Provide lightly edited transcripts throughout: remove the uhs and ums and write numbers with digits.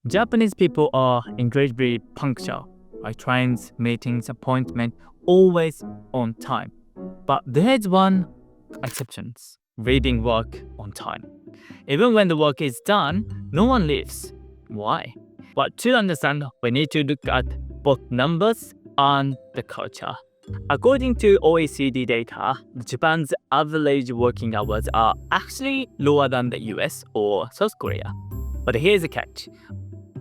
Japanese people are incredibly punctual. Like trains, meetings, appointments, always on time. But there's one exception: reading work on time. Even when the work is done, no one leaves. Why? But to understand, we need to look at both numbers and the culture. According to OECD data, Japan's average working hours are actually lower than the US or South Korea. But here's the catch.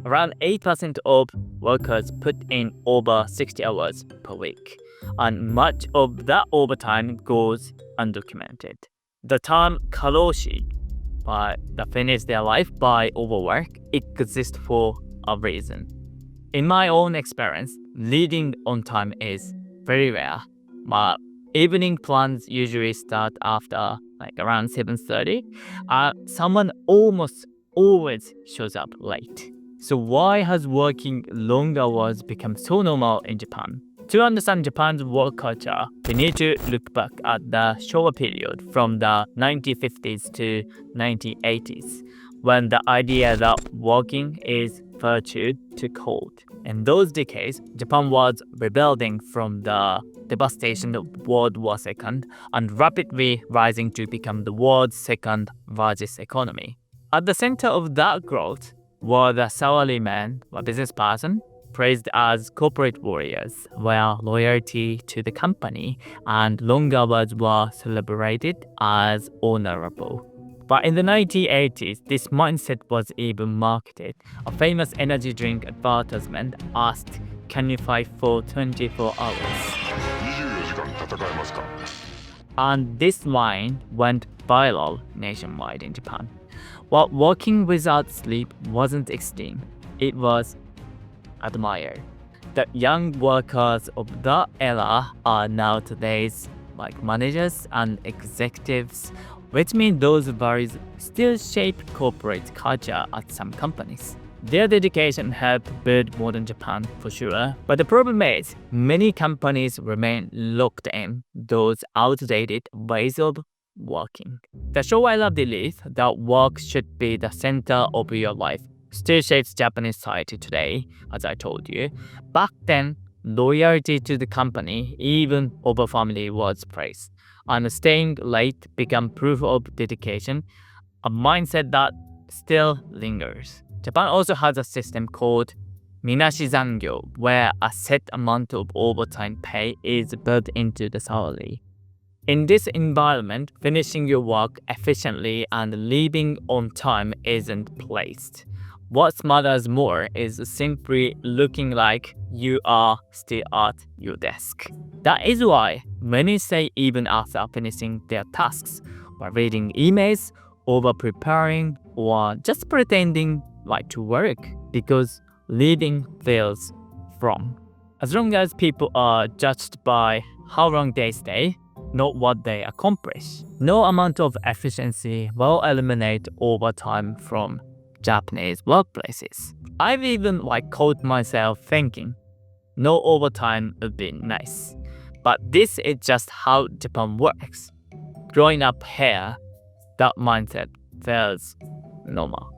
Around 8% of workers put in over 60 hours per week, and much of that overtime goes undocumented. The term karoshi, that finish their life by overwork, exists for a reason. In my own experience, leading on time is very rare. My evening plans usually start after around 7:30. Someone almost always shows up late. So why has working long hours become so normal in Japan? To understand Japan's work culture, we need to look back at the Showa period from the 1950s to 1980s, when the idea that working is virtue took hold. In those decades, Japan was rebuilding from the devastation of World War II and rapidly rising to become the world's second largest economy. At the center of that growth were the salarymen, a business person, praised as corporate warriors, where loyalty to the company and long hours were celebrated as honorable. But in the 1980s, this mindset was even marketed. A famous energy drink advertisement asked, "Can you fight for 24 hours?" 24時間戦えますか? And this line went viral nationwide in Japan. While working without sleep wasn't extreme, it was admired. The young workers of that era are now today's managers and executives, which means those values still shape corporate culture at some companies. Their dedication helped build modern Japan for sure, but the problem is many companies remain locked in those outdated ways of working. The Showa-Era belief that work should be the center of your life still shapes Japanese society today, as I told you. Back then, loyalty to the company, even over family, was praised, and staying late became proof of dedication, a mindset that still lingers. Japan also has a system called minashi zangyo, where a set amount of overtime pay is built into the salary. In this environment, finishing your work efficiently and leaving on time isn't placed. What matters more is simply looking like you are still at your desk. That is why many say even after finishing their tasks, by reading emails, over preparing, or just pretending to work, because leaving feels wrong. As long as people are judged by how long they stay, not what they accomplish, no amount of efficiency will eliminate overtime from Japanese workplaces. I've even caught myself thinking, no overtime would be nice. But this is just how Japan works. Growing up here, that mindset feels normal.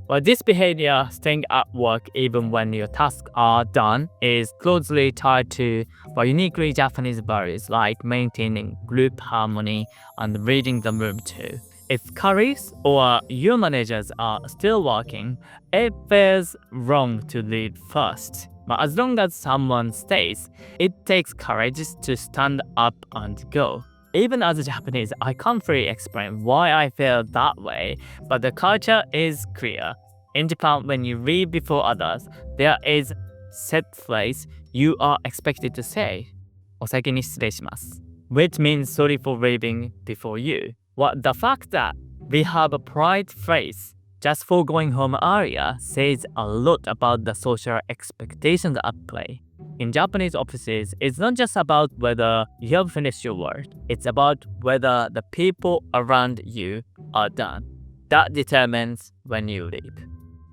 But this behavior, staying at work even when your tasks are done, is closely tied to uniquely Japanese values like maintaining group harmony and reading the room too. If colleagues or your managers are still working, it feels wrong to lead first. But as long as someone stays, it takes courage to stand up and go. Even as a Japanese, I can't really explain why I feel that way, but the culture is clear. In Japan, when you leave before others, there is set phrase you are expected to say, "お先に失礼します," which means sorry for leaving before you. The fact that we have a polite phrase just for going home earlier says a lot about the social expectations at play. In Japanese offices, it's not just about whether you have finished your work, it's about whether the people around you are done. That determines when you leave.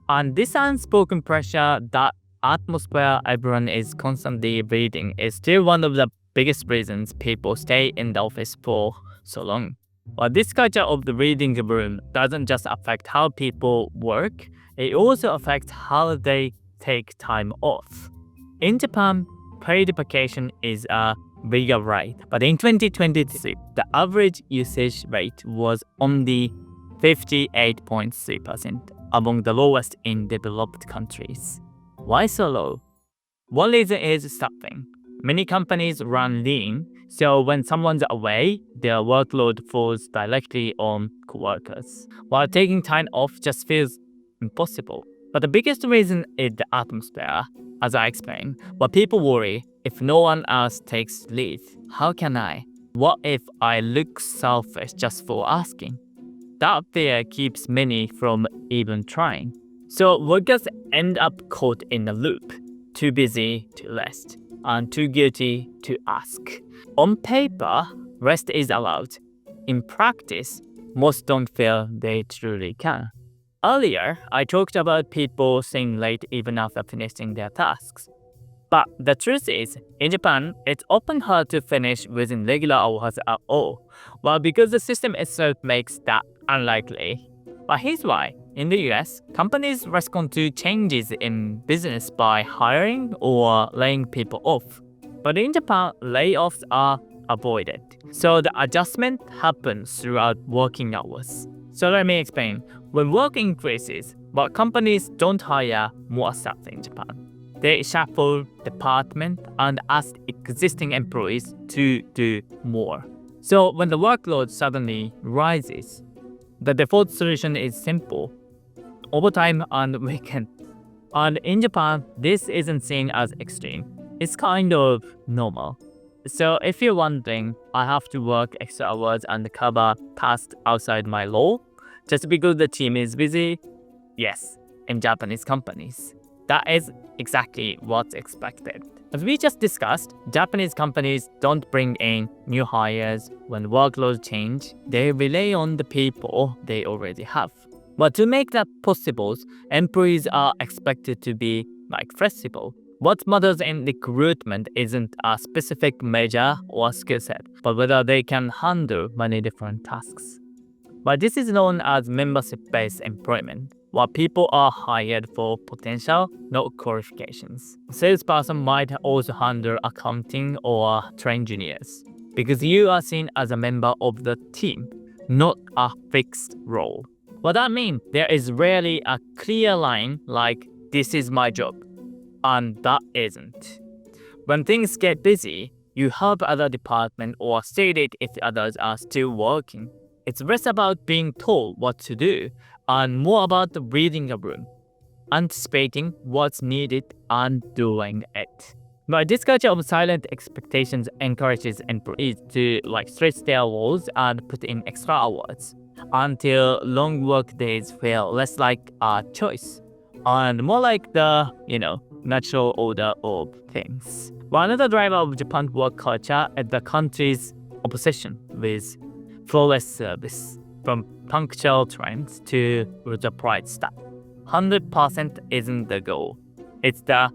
And this unspoken pressure, that atmosphere everyone is constantly reading, is still one of the biggest reasons people stay in the office for so long. But this culture of the reading room doesn't just affect how people work, it also affects how they take time off. In Japan, paid vacation is a bigger right, but in 2023, the average usage rate was only 58.3%, among the lowest in developed countries. Why so low? One reason is staffing. Many companies run lean, so when someone's away, their workload falls directly on coworkers, while taking time off just feels impossible. But the biggest reason is the atmosphere. As I explained, what people worry, if no one else takes leave, how can I? What if I look selfish just for asking? That fear keeps many from even trying. So workers end up caught in a loop. Too busy to rest, and too guilty to ask. On paper, rest is allowed. In practice, most don't feel they truly can. Earlier, I talked about people staying late even after finishing their tasks. But the truth is, in Japan, it's often hard to finish within regular hours at all. Well, because the system itself makes that unlikely. But here's why. In the US, companies respond to changes in business by hiring or laying people off. But in Japan, layoffs are avoided. So the adjustment happens throughout working hours. So let me explain. When work increases, but companies don't hire more staff in Japan. They shuffle department and ask existing employees to do more. So when the workload suddenly rises, the default solution is simple: overtime and weekend. And in Japan, this isn't seen as extreme. It's kind of normal. So if you're wondering, I have to work extra hours and cover tasks outside my role just because the team is busy? Yes, in Japanese companies. That is exactly what's expected. As we just discussed, Japanese companies don't bring in new hires when workloads change. They rely on the people they already have. But to make that possible, employees are expected to be flexible. What matters in recruitment isn't a specific measure or skill set, but whether they can handle many different tasks. But this is known as membership-based employment, where people are hired for potential, not qualifications. A salesperson might also handle accounting or train engineers, because you are seen as a member of the team, not a fixed role. What that means, there is rarely a clear line like, this is my job, and that isn't. When things get busy, you help other departments or stay late if others are still working. It's less about being told what to do and more about reading a room, anticipating what's needed and doing it. But this culture of silent expectations encourages employees to stretch their roles and put in extra hours until long work days feel less like a choice and more like the, natural order of things. But another driver of Japan's work culture is the country's obsession with flawless service, from punctual trains to user-pride stuff. 100% isn't the goal. It's the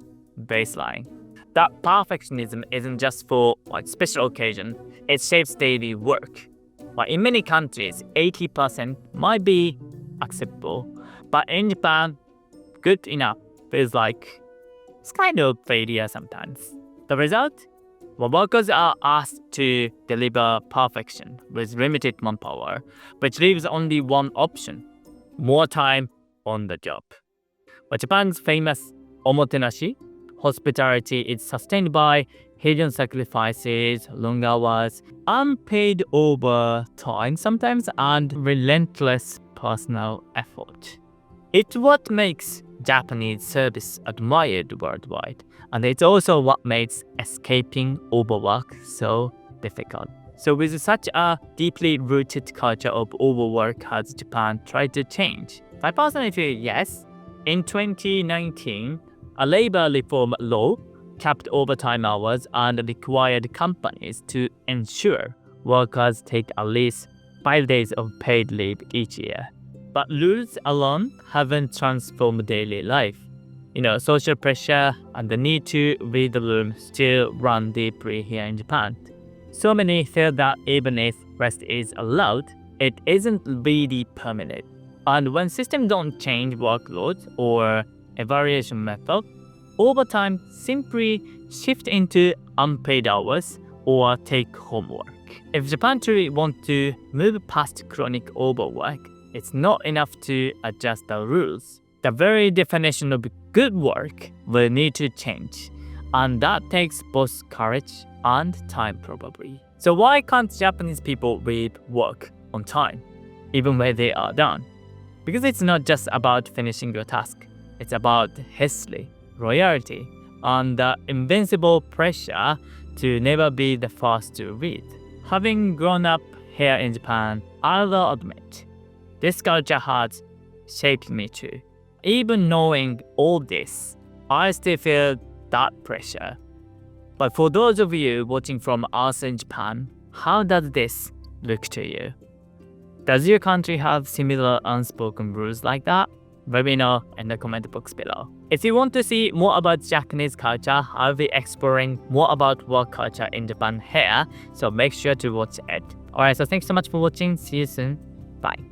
baseline. That perfectionism isn't just for special occasion. It shapes daily work. But in many countries, 80% might be acceptable. But in Japan, good enough feels like it's kind of failure sometimes. The result? Well, workers are asked to deliver perfection with limited manpower, which leaves only one option: more time on the job. But Japan's famous omotenashi, hospitality, is sustained by hidden sacrifices, long hours, unpaid overtime sometimes, and relentless personal effort. It's what makes Japanese service admired worldwide, and it's also what makes escaping overwork so difficult. So with such a deeply rooted culture of overwork, has Japan tried to change? I personally feel yes. In 2019, a labor reform law capped overtime hours and required companies to ensure workers take at least 5 days of paid leave each year. But rules alone haven't transformed daily life. Social pressure and the need to read the room still run deeply here in Japan. So many feel that even if rest is allowed, it isn't really permanent. And when systems don't change workloads or evaluation method, overtime simply shift into unpaid hours or take home work. If Japan truly wants to move past chronic overwork, it's not enough to adjust the rules. The very definition of good work will need to change, and that takes both courage and time probably. So why can't Japanese people leave work on time, even when they are done? Because it's not just about finishing your task. It's about history, loyalty, and the invincible pressure to never be the first to read. Having grown up here in Japan, I will admit, this culture has shaped me too. Even knowing all this, I still feel that pressure. But for those of you watching from outside in Japan, how does this look to you? Does your country have similar unspoken rules like that? Let me know in the comment box below. If you want to see more about Japanese culture, I'll be exploring more about work culture in Japan here, so make sure to watch it. Alright, so thanks so much for watching. See you soon. Bye.